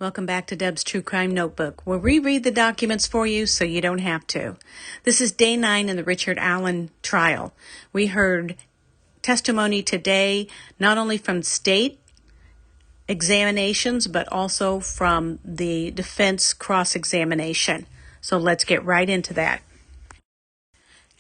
Welcome back to Deb's True Crime Notebook, where we read the documents for you so you don't have to. This is day 9 in the Richard Allen trial. We heard testimony today, not only from state examinations, but also from the defense cross-examination. So let's get right into that.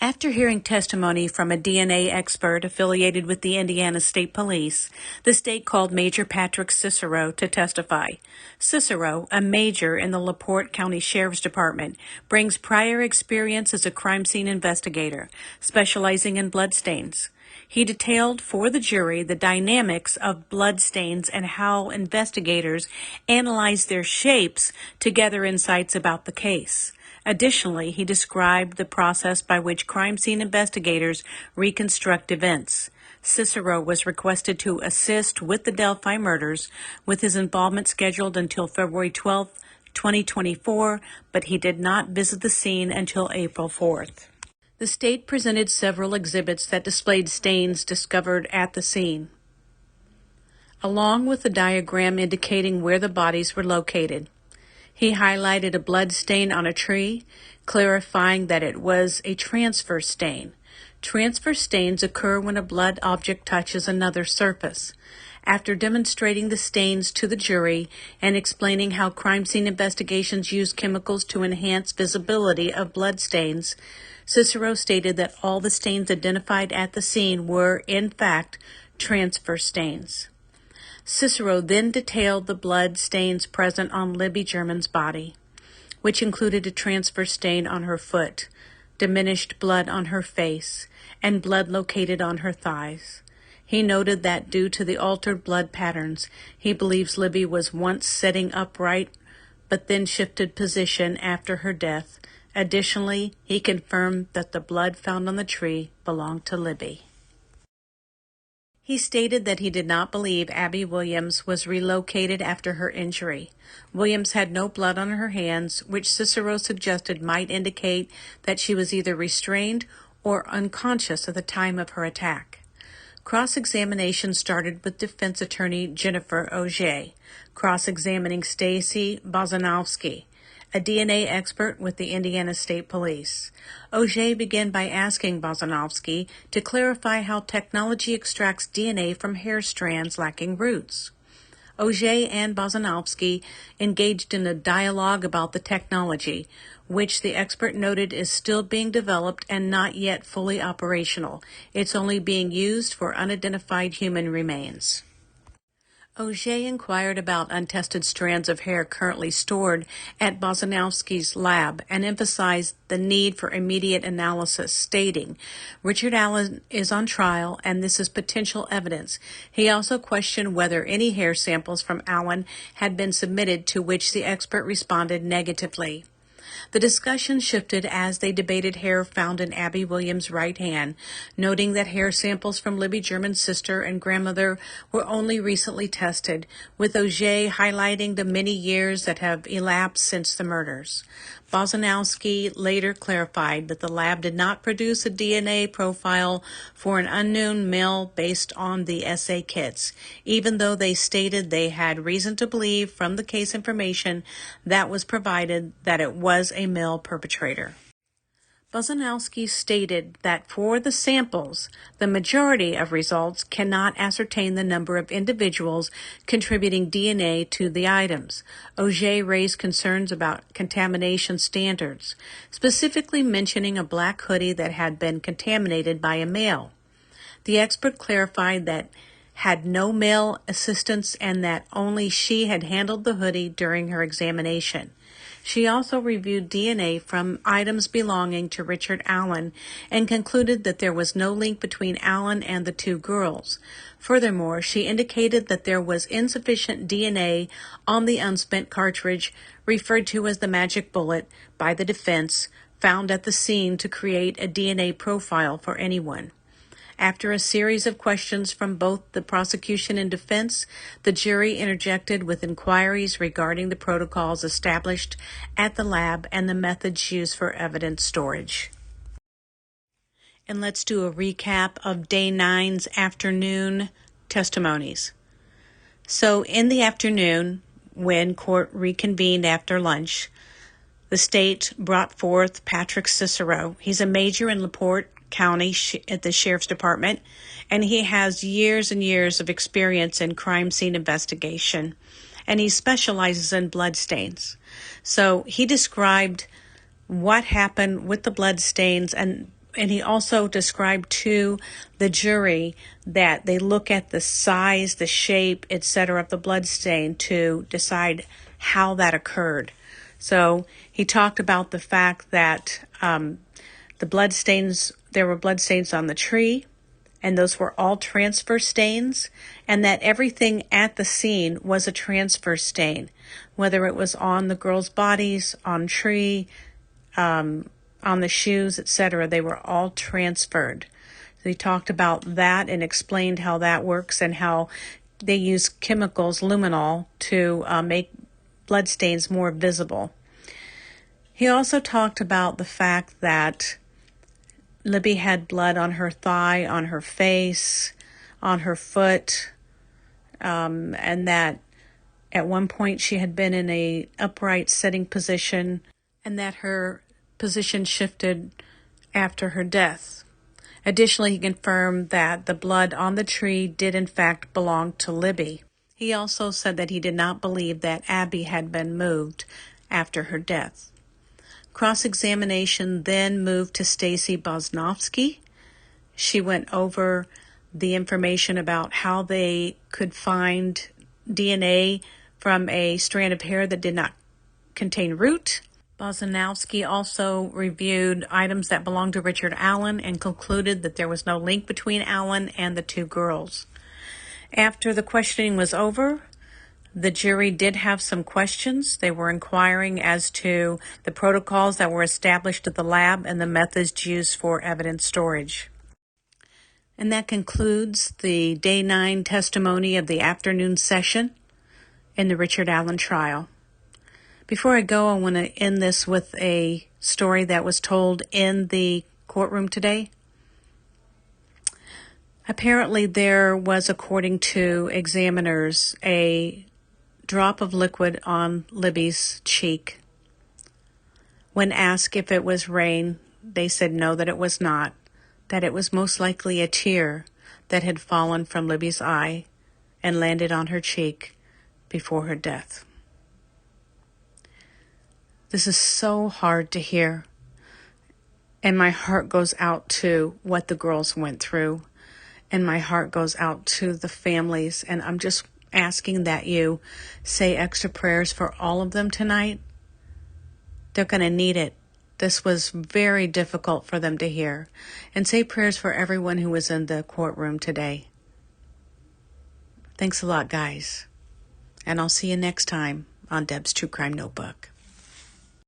After hearing testimony from a DNA expert affiliated with the Indiana State Police, the state called Major Patrick Cicero to testify. Cicero, a major in the LaPorte County Sheriff's Department, brings prior experience as a crime scene investigator, specializing in bloodstains. He detailed for the jury the dynamics of bloodstains and how investigators analyze their shapes to gather insights about the case. Additionally, he described the process by which crime scene investigators reconstruct events. Cicero was requested to assist with the Delphi murders, with his involvement scheduled until February 12, 2024, but he did not visit the scene until April 4th. The state presented several exhibits that displayed stains discovered at the scene, along with a diagram indicating where the bodies were located. He highlighted a blood stain on a tree, clarifying that it was a transfer stain. Transfer stains occur when a blood object touches another surface. After demonstrating the stains to the jury and explaining how crime scene investigations use chemicals to enhance visibility of blood stains, Cicero stated that all the stains identified at the scene were, in fact, transfer stains. Cicero then detailed the blood stains present on Libby German's body, which included a transfer stain on her foot, diminished blood on her face, and blood located on her thighs. He noted that due to the altered blood patterns, he believes Libby was once sitting upright, but then shifted position after her death. Additionally, he confirmed that the blood found on the tree belonged to Libby. He stated that he did not believe Abby Williams was relocated after her injury. Williams had no blood on her hands, which Cicero suggested might indicate that she was either restrained or unconscious at the time of her attack. Cross-examination started with defense attorney Jennifer Auger, cross-examining Stacy Bozanowski, a DNA expert with the Indiana State Police. Auger began by asking Bozanowski to clarify how technology extracts DNA from hair strands lacking roots. Auger and Bozanowski engaged in a dialogue about the technology, which the expert noted is still being developed and not yet fully operational. It's only being used for unidentified human remains. Auger inquired about untested strands of hair currently stored at Bozanowski's lab and emphasized the need for immediate analysis, stating, "Richard Allen is on trial and this is potential evidence." He also questioned whether any hair samples from Allen had been submitted, to which the expert responded negatively. The discussion shifted as they debated hair found in Abby Williams' right hand, noting that hair samples from Libby German's sister and grandmother were only recently tested, with Auger highlighting the many years that have elapsed since the murders. Bozanowski later clarified that the lab did not produce a DNA profile for an unknown male based on the assay kits, even though they stated they had reason to believe from the case information that was provided that it was a male perpetrator. Bozanowski stated that for the samples, the majority of results cannot ascertain the number of individuals contributing DNA to the items. Auger raised concerns about contamination standards, specifically mentioning a black hoodie that had been contaminated by a male. The expert clarified that had no male assistance and that only she had handled the hoodie during her examination. She also reviewed DNA from items belonging to Richard Allen and concluded that there was no link between Allen and the two girls. Furthermore, she indicated that there was insufficient DNA on the unspent cartridge, referred to as the magic bullet by the defense, found at the scene to create a DNA profile for anyone. After a series of questions from both the prosecution and defense, the jury interjected with inquiries regarding the protocols established at the lab and the methods used for evidence storage. And let's do a recap of Day 9's afternoon testimonies. So in the afternoon, when court reconvened after lunch, the state brought forth Patrick Cicero. He's a major in LaPorte County at the Sheriff's Department, and he has years and years of experience in crime scene investigation, and he specializes in bloodstains. So he described what happened with the bloodstains, and he also described to the jury that they look at the size, the shape, etc. of the bloodstain to decide how that occurred. So he talked about the fact that the bloodstains, there were bloodstains on the tree, and those were all transfer stains, and that everything at the scene was a transfer stain, whether it was on the girls' bodies, on tree, on the shoes, etc. They were all transferred. So he talked about that and explained how that works and how they use chemicals, luminol, to make bloodstains more visible. He also talked about the fact that Libby had blood on her thigh, on her face, on her foot, and that at one point she had been in a upright sitting position, and that her position shifted after her death. Additionally, he confirmed that the blood on the tree did in fact belong to Libby. He also said that he did not believe that Abby had been moved after her death. Cross-examination then moved to Stacy Bosnowski. She went over the information about how they could find DNA from a strand of hair that did not contain root. Bosnowski also reviewed items that belonged to Richard Allen and concluded that there was no link between Allen and the two girls. After the questioning was over, the jury did have some questions. They were inquiring as to the protocols that were established at the lab and the methods used for evidence storage. And that concludes the Day 9 testimony of the afternoon session in the Richard Allen trial. Before I go, I want to end this with a story that was told in the courtroom today. Apparently there was, according to examiners, a drop of liquid on Libby's cheek. When asked if it was rain, they said no, that it was not, that it was most likely a tear that had fallen from Libby's eye and landed on her cheek before her death. This is so hard to hear, and my heart goes out to what the girls went through, and my heart goes out to the families, and I'm just asking that you say extra prayers for all of them tonight. They're going to need it. This was very difficult for them to hear. And say prayers for everyone who was in the courtroom today. Thanks a lot, guys. And I'll see you next time on Deb's True Crime Notebook.